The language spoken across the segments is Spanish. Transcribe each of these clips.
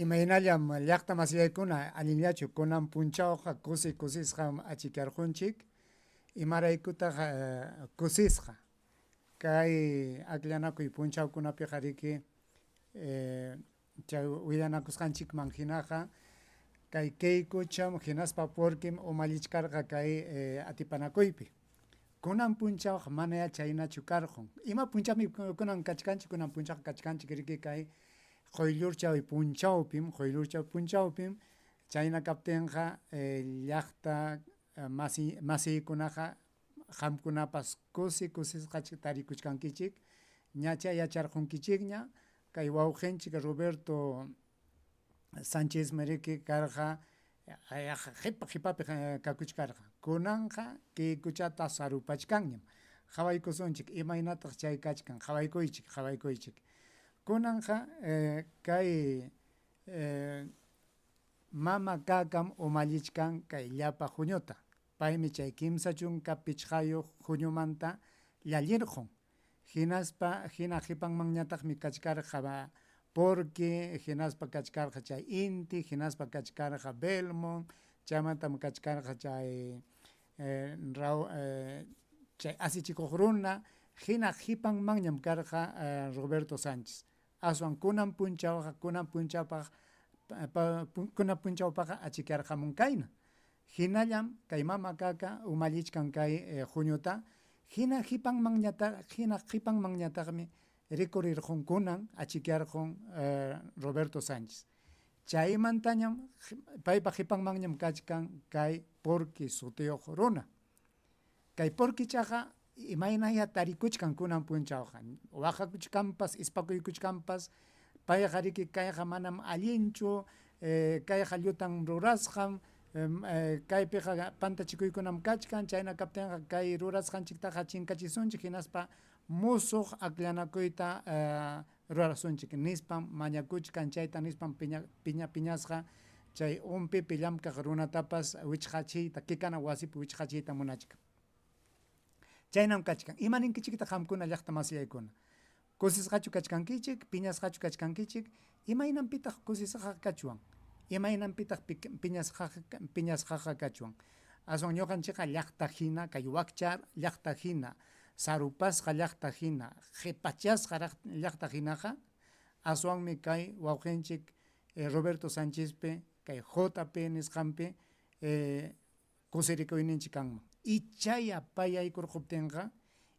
Imaynallam llaqta masiyaykuna allinllachu kunan punchawqa kusisqa achikarqunchik imaraykutaq kusisqa kay akllanakuy punchawkunapiqa riki chay willanakusqanchikman hinaqa kay kaykucham hinaspa porkim umallichkarqa kay atipanakuypi kunan punchawqa mana chaynachu karqun ima punchami kunan kachkanchik kunan punchawqa kachkanchik riki kay qoyllurchaw punchawpim chayna kaptinqa llaqta masiykunaqa qamkunapas kusisqachu tarikuchkankichik ña yacharqunkichikña kay wawqinchik Roberto Sánchez riki karqa qipapi kakuchkarqa kunanqa kaykuchata sarupachkanñam qhawaykusunchik imaynataq chay kachkan qhawaykuychik kunanqa kay mama kakam umallichkan kay llapa huñuta paymi chay kimsa chunka pichqayuq huñumanta llallirqun hinaspa hina qipanmanñataqmi kachkarqa Porqui hinaspa kachkarqa chay Inti hinaspa kachkarqa Belmont chaymantam kachkarqa chay chay asichikuq runa hina qipanmanñam karqa Roberto Sánchez aswan kunan punchawpaqa achikarqamunkayna hinallam kay mama kaka umallichkan kay huñuta hina qipanmanñataqmi rikurirqun kunan achikarqun Roberto Sánchez chaymantañam paypa qipanmanñam kachkan kay Porqui sutiyuq runa kay Porquichaqa imaynaya tarikuchkan kunan punchawqa waqakuchkanpas ispakuykuchkanpas payqa riki kayqa manam allinchu kayqa llutan rurasqam kaypiqa pantachikuykunam kachkan chayna kaptinqa kay rurasqanchiktaqa chinkachisunchik hinaspa musuq akllanakuyta rurasunchik nispam mañakuchkan chayta nispam piñasqa chay umpipi llamkaq runatapas wichqachiyta kikana wasipi wichqachiyta munachkan chaynam kachkan imaninkichikta qamkuna llaqta masiyaykuna kusisqachu kachkankichik piñasqachu kachkankichik imaynanpitaq kusisqa kachwan imaynanpitaq piñasqaqa kachwan aswan ñuqanchikqa llaqta hina kay wakchar llaqta hina sarupasqa llaqta hina qhipachasqa llaqta hinaqa aswanmi kay wawqinchik Roberto Sánchezpi kay JP nisqanpi kusirikuyninchik kanman ichaya payaykurquptinqa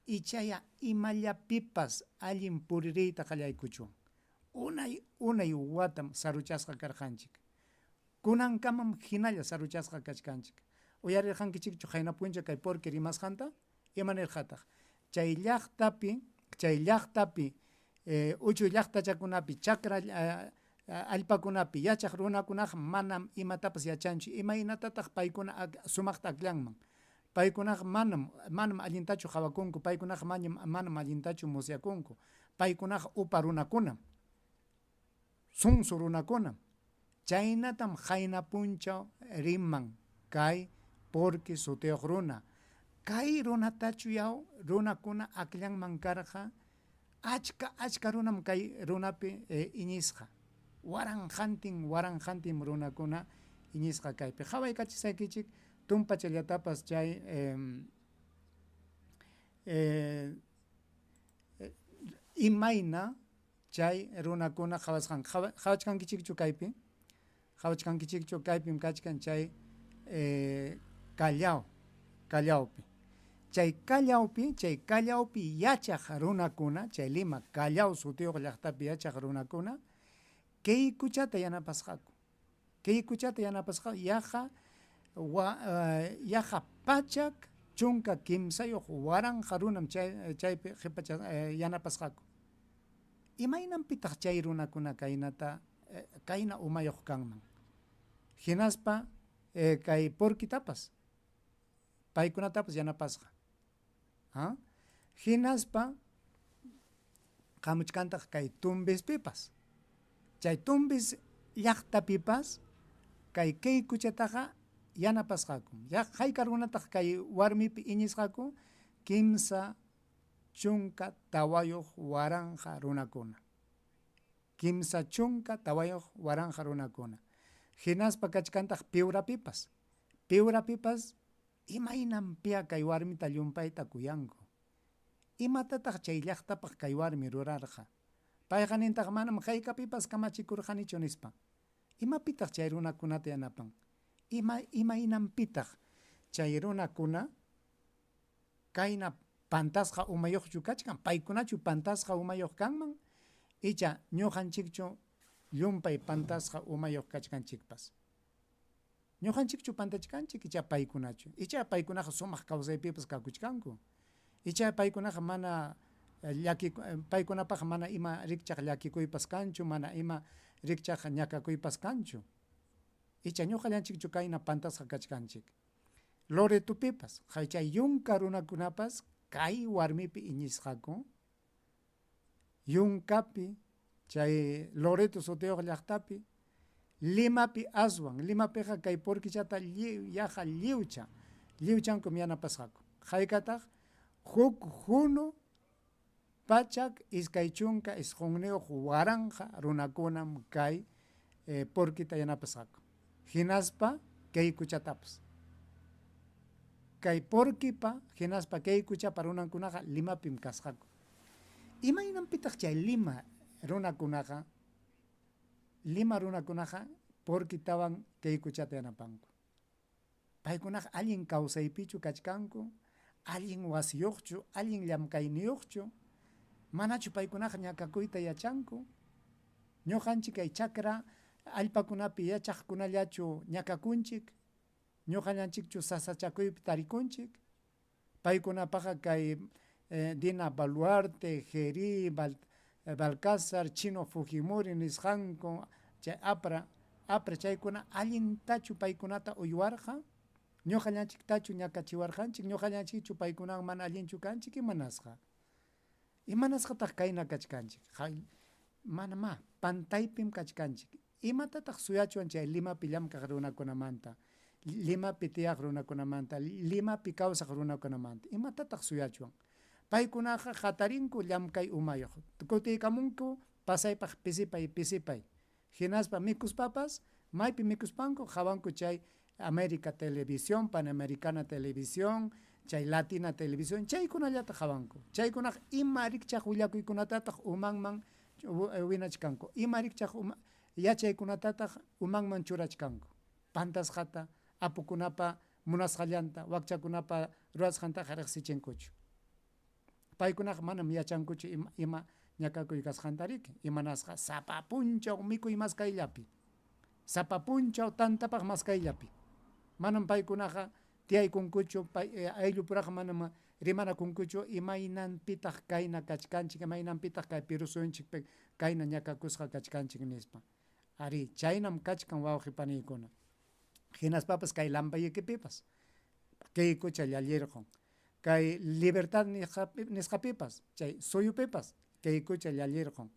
ichaya imallapipas allin puririyta qallaykuchwan unay watam saruchasqa karqanchik kunankamam hinalla saruchasqa kachkanchik uyarirqankichikchu qayna puncha kay Porqui rimasqanta imanirqataq chay llaqtapi uchu llaqtachakunapi chakra allpakunapi yachaq runakunaqa manam imatapas yachanchu imaynatataq paykuna sumaqta akllanman paykunaqa manam allintachu qawakunku paykunaqa manam allintachu musyakunku paykunaqa upa runakunam sunsu runakunam chaynatam qayna punchaw riman kay Porqui sutiyuq runa kay runatachu runakuna akllanman karqa achka runam kay runapi iñisqa waranqantin runakuna iñisqa kaypi qawaykachisaykichik tumpachallatapas chay imayna chay runakuna qhawachkankichikchu kaypi kachkan chay Callawpi chay Callawpi yachaq runakuna chay Lima Callao sutiyuq llaqtapi yachaq runakuna kaykuchata yanapasqaku yaqa pachak chunka kimsayuq waranqa runam chaypi yanapasqaku imaynanpitaq chay runakuna kayna umayuq kanman hinaspa kay Porquitapas paykunatapas yanapasqa hinaspa qamuchkantaq kay Tumbispipas chay Tumbis llaqtapipas kay kaykuchataqa yanapasqaku hayka runataq kay warmipi iñisqaku kimsa chunka tawayuq waranqa runakuna kimsa chunka tawayoq waranja runakuna. Hinaspa kachkantaj piurapipas. Piurapipas imaynanpiqa kay warmita llumpayta kuyanku. Imatataq chay llaqtapaq kay warmi rurarqa. Payqa nintaq manam haykapipas kamachikurqanichu nispa. Imapitaq chay runakunata yanapan. Imaynanpitaq chay runakuna kayna pantasqa umayuqchu kachkan. Paykunachu pantasqa umayuq kanman. Icha ñuqanchikchu llumpay pantasqa umayuq kachkanchikpas. Ñuqanchikchu pantachkanchik icha paykunachu. Icha paykunaqa sumaq kawsaypipas kakuchkanku. Icha paykunaqa mana paykunapaq mana ima rikchaq llakikuypas kanchu, mana ima rikchaq ñakakuypas kanchu. Icha ñuqallanchikchu kayna pantasqa kachkanchik. Loretopipas, chay yunka runakunapas kay warmipi iñisqaku. Yunkapi, chay Loreto sutiyuq llaqtapi, Limapi aswan, Limapiqa kay porquichata yaqa lliwchankum yanapasqaku. Haykataq huk hunu pachak iskay chunka isqunniuq waranja runakunam kay porquita yanapasqaku. Hinaspa kaykuchatapas. Kay porquipa hinaspa kaykuchapa runakunaqa Limapim kasqaku. Imaynanpitaq chay Lima runakunaqa porquitawan kaykuchata yanapanku. Paykunaqa allin kawsaypichu kachkanku, allin wasiyuqchu, allin llamkayniyuqchu, manachu paykunaqa ñakakuyta yachanku. Ñuqanchik kay chakra allpakunapi yachaqkunallachu ñakakunchik, ñuqallanchikchu sasachakuypi tarikunchik. Paykunapaqa kay Dina Baluarte, Geri, Balcázar, Chino Fujimori nisqanku, chay Apra chaykuna allintachu paykunata uywarqa, ñuqallanchiktachu ñakachiwarqanchik, ñuqallanchikchu paykunaqa mana allinchu kanchik imanasqa. Imanasqataq kayna kachkanchik. Mana pantaypim kachkanchik. Imatataq suyachuan chay Limapi llamkaq runakunamanta, Limapi tiyaq runakunamanta, Limapi kawsaq runakunamanta. Imatataq suyachuan. Paykunaqa hatarinku llamkay umayuq. Kutiykamunku pasaypaq pisipay. Hinaspa mikuspapas, maypi mikuspanku hawanku chay América Televisión, Panamericana Televisión, chay Latina Televisión, chaykunallata hawanku. Chaykunaq ima rikchaq willakuykunatataq umanman winachkanku. Ima rikchaq yachaykunatataq umanman churachkanku. Pantasqata, apukunapa munasqallanta, wakchakunapa ruwasqantaqa riqsichinkuchu. Paykunaqa manam yachankuchu ima ñakakuy kasqantariki. Imanasqa sapa punchaw mikuy maskayllapi. Sapa punchaw tantapaq maskayllapi. Manam paykunaqa tiyaykunkuchu, ayllupuraqa manam rimanakunkuchu imaynanpitaq kayna kachkanchik, imaynanpitaq kay Perú suyunchikpi kayna ñakakusqa kachkanchik nispa. Ari chaynam kachkan wawqipaniykuna. Hinaspapas kay lambayikipipas kaykucha llallirqun. Kay Libertad nisqapipas, chay suyupipas kaykucha llallirqun.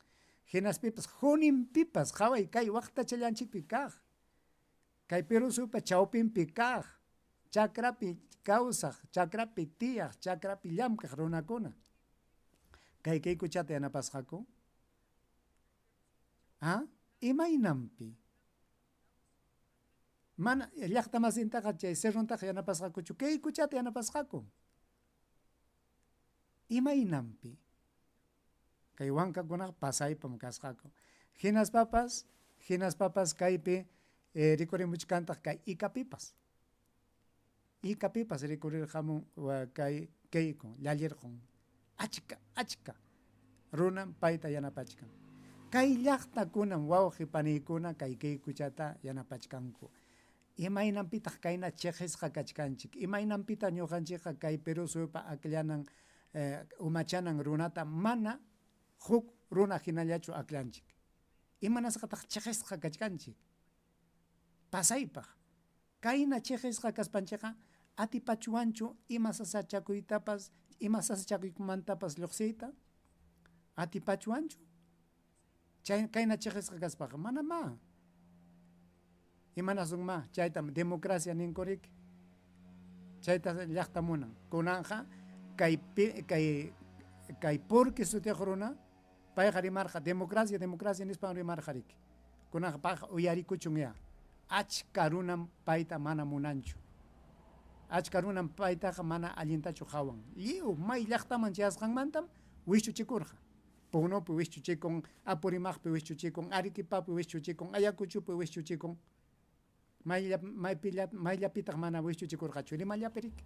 Hinaspipas juninpipas qhaway kay waqtachallanchikpi kaq. Kay Perú suyupa chawpinpi kaq. Chakrapi kawsaq, chakrapi tiyaq, chakrapi llamkaq runakuna. Kaykuchata yanapasqaku. Imaynanpi. Mana llaqta masintaqa chay Cerrontaqa yanapasqakuchu kaykuchata yanapasqaku. Imaynanpi. Kay wankakunaqa pasaypam kasqaku. Hinaspapas kaypi rikurimuchkantaq kay Icapipas rikurirqamun kayku llallirqun. Achka runan payta yanapachkan. Kay llaqtakunan wawqipaniykuna kay kaykuchata yanapachkanku. Imaynanpitaq kayna cheqisqa kachkanchik. Imaynanpita ñuqanchikqa kay Perú suyupa aklanan umachanan runata mana huk runa hinallachu aklanchik. Imanasqataq cheqisqa kachkanchik. Pasaypaq. Kayna cheqisqa kaspanchikqa atipachuanchu ima sasachakuytapas, ima sasachakuymantapas lluqsiyta. Atipachuanchu. Kayna cheqisqa kaspaqa manama. Imanasunma chayta democracia ninkurik. Chayta llaqta munan. Kunanja kay porqui sutiq runa Payqa rimarqa democracia nispan rimarqariki. Kunaqa payqa uyarikuchun ya. Achka runam payta mana munanchu. Achka runam paytaqa mana allintachu hawan. Lliw may llaqtaman chayasqanmantam wischuchikurqa. Punupi wischuchikun, Apurimaqpi wischuchikun, Arequipapi wischuchikun, Ayacuchupi wischuchikun. Mayllapitaq mana wischuchikurqachu, Limallapirik.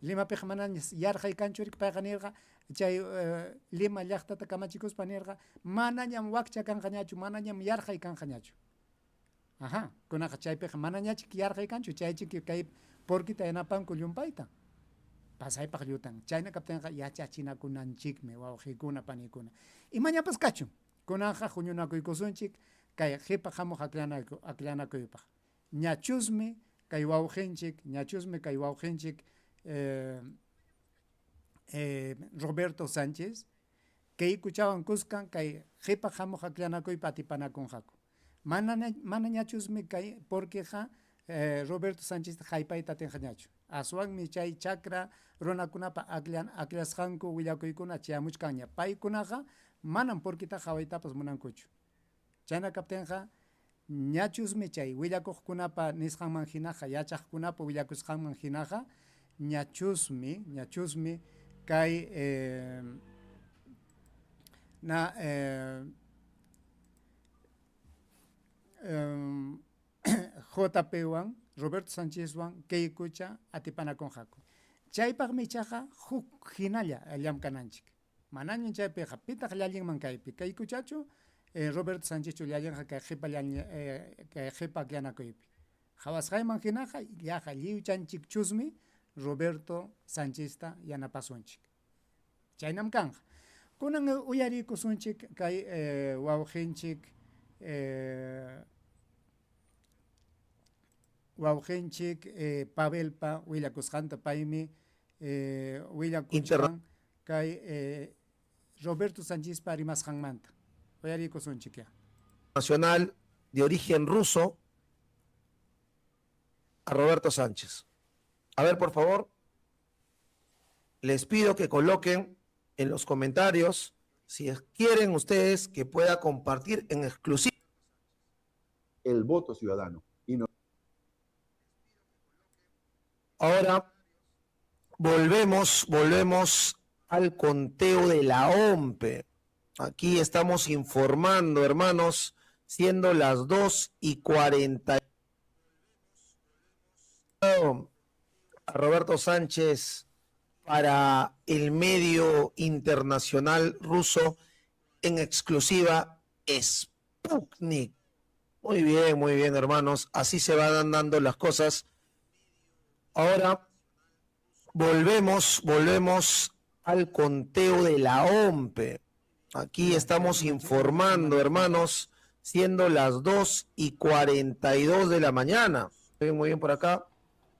Limapiqa mana yarqaykanchurik payqa nirqa, chay Lima llaqtata kamachikuspa nirqa, manañam wakcha kanqañachu, manañam yarqay kanqañachu. Ajá, kunaqa chaypiqa manañachik yarqaykanchu, chaychik kay porquita yanapanku llumpayta. Pasaypaq llutan, chayna kaptinqa yachachinakunanchikmi wawqiykuna panikuna. Imañapas kachun, kunaqa huñunakuykusunchik kay qipa hamuq aklanakuypaq. Ñachusmi kay wawqinchik Roberto Sánchez kaykuchawan kuskan kay qipa hamuq aklanakuypa atipanakunqaku. Mana ñachusmi kay porqueqa Roberto Sánchez haypayta tinqañachu. Aswanmi chay chakra runakunapa aklasqanku willakuykuna chayamuchkanña. Paykunaqa manam porquita hawaytapas munankuchu. Chayna kaptinqa ñachusmi chay willakuqkunapa nisqanman hinaqa, yachaqkunapa willakusqanman hinaqa, ñachusmi kay JP-wan, Roberto Sánchez-wan kaykucha atipanakunqaku. Chaypaqmi chaqa huk hinalla llamkananchik. Manañan chaypiqa pitaq llallinman kaypi. Kaykuchachu Roberto Sánchez llallinqa kay qipa aklanakuypi. Hawasqayman hinaqa yaqa lliwchanchik chusmi Roberto Sánchezta yanapasunchik. Chaynam kanqa. Kunan uyarikusunchik kay wawqinchik Pavelpa willakusqanta paymi willakuchkan kay Roberto Sánchezpa rimasqanmanta. Uyarikusunchik ya. Nacional de origen ruso a Roberto Sánchez. A ver, por favor, les pido que coloquen en los comentarios si quieren ustedes que pueda compartir en exclusiva el voto ciudadano. Y no... Ahora volvemos al conteo de la OMPE. Aquí estamos informando, hermanos, siendo las 2:40. A Roberto Sánchez para el medio internacional ruso en exclusiva Sputnik. Muy bien, hermanos. Así se van dando las cosas. Ahora volvemos al conteo de la OMPE. Aquí estamos informando, hermanos, siendo las 2:42 de la mañana. Muy bien por acá.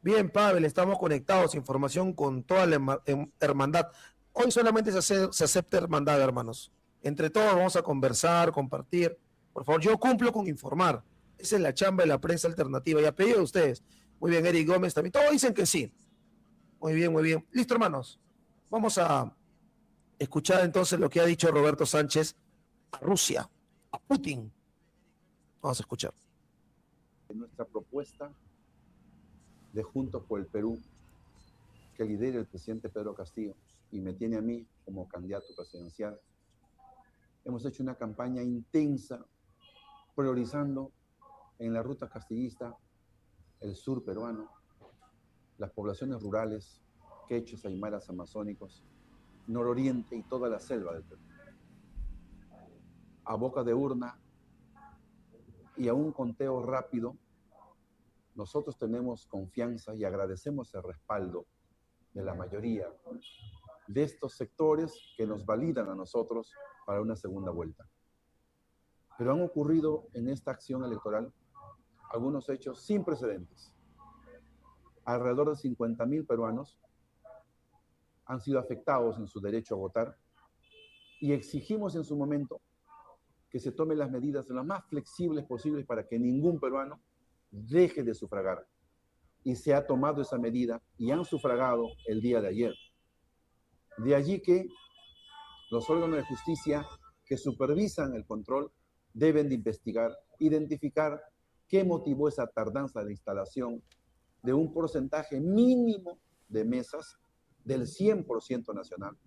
Bien, Pavel, estamos conectados. Información con toda la hermandad. Hoy solamente se acepta hermandad, hermanos. Entre todos vamos a conversar, compartir. Por favor, yo cumplo con informar. Esa es la chamba de la prensa alternativa. Y a pedido de ustedes. Muy bien, Eric Gómez también. Todos dicen que sí. Muy bien. Listo, hermanos. Vamos a escuchar entonces lo que ha dicho Roberto Sánchez a Rusia, a Putin. Vamos a escuchar. Nuestra propuesta de Juntos por el Perú, que lidera el presidente Pedro Castillo y me tiene a mí como candidato presidencial, hemos hecho una campaña intensa priorizando en la ruta castillista el sur peruano, las poblaciones rurales, quechuas, aymaras, amazónicos, nororiente y toda la selva del Perú. A boca de urna y a un conteo rápido, nosotros tenemos confianza y agradecemos el respaldo de la mayoría de estos sectores que nos validan a nosotros para una segunda vuelta. Pero han ocurrido en esta acción electoral algunos hechos sin precedentes. Alrededor de 50.000 peruanos han sido afectados en su derecho a votar y exigimos en su momento que se tomen las medidas lo más flexibles posibles para que ningún peruano deje de sufragar. Y se ha tomado esa medida y han sufragado el día de ayer. De allí que los órganos de justicia que supervisan el control deben de investigar, identificar qué motivó esa tardanza de instalación de un porcentaje mínimo de mesas del 100% nacional,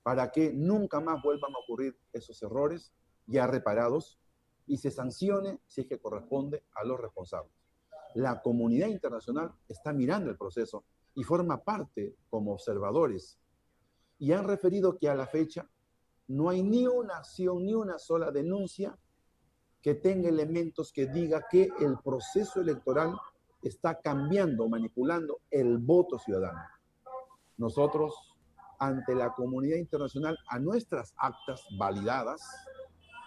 para que nunca más vuelvan a ocurrir esos errores ya reparados y se sancione si es que corresponde a los responsables. La comunidad internacional está mirando el proceso y forma parte como observadores y han referido que a la fecha no hay ni una acción, ni una sola denuncia que tenga elementos que diga que el proceso electoral está cambiando, manipulando el voto ciudadano. Nosotros, ante la comunidad internacional, a nuestras actas validadas,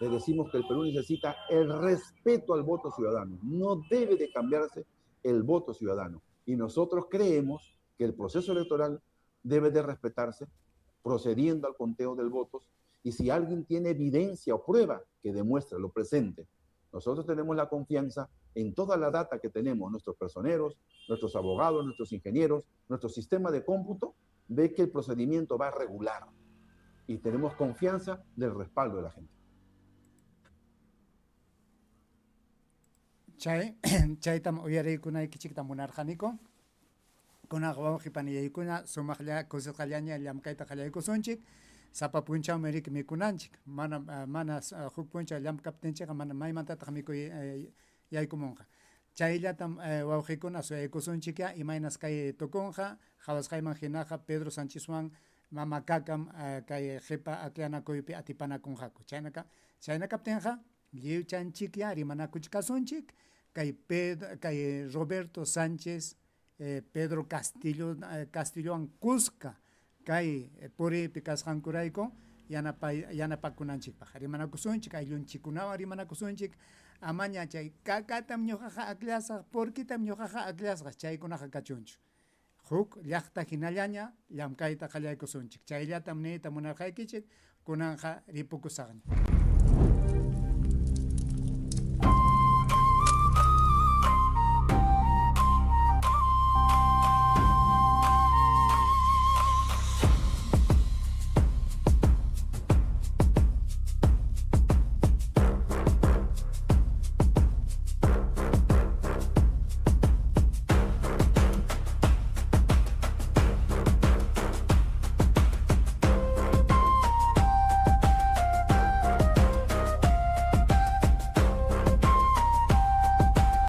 le decimos que el Perú necesita el respeto al voto ciudadano. No debe de cambiarse el voto ciudadano. Y nosotros creemos que el proceso electoral debe de respetarse procediendo al conteo del voto. Y si alguien tiene evidencia o prueba que demuestre lo presente, nosotros tenemos la confianza en toda la data que tenemos, nuestros personeros, nuestros abogados, nuestros ingenieros, nuestro sistema de cómputo, ve que el procedimiento va regular. Y tenemos confianza del respaldo de la gente. Chaytam uyariykunay kichikta munarqaniku. Kunaq wawqipaniyaykuna sumaqlla kusisqallaña llamkayta qallaykusunchik. Sapa punchawmi riki mikunanchik. Mana huk punchaw llamkaptinchikqa mana maymantataq mikuy yaykumunqa. Chayllatam wawqikuna suyaykusunchikya imaynas kay tukunqa qhawasqayman hinaqa Pedro Sanchezwan mama kakam kay qipa aklanakuypi atipanakunqaku. Chaynakaptinqa lliwchanchikya rimanakuchkasunchik kay Roberto Sánchez Pedro Castillowan kusqa kay puriypi kasqankurayku yanapakunanchikpaq rimanakusunchik ayllunchikkunawan rimanakusunchik amaña chay kakatam ñuqaqa aklasaq porquitam ñuqaqa aklasaq chaykunaqa kachunchu huk llaqta hinallaña llamkayta qallaykusunchik chayllatam niyta munarqaykichik kunanqa ripukusaqña.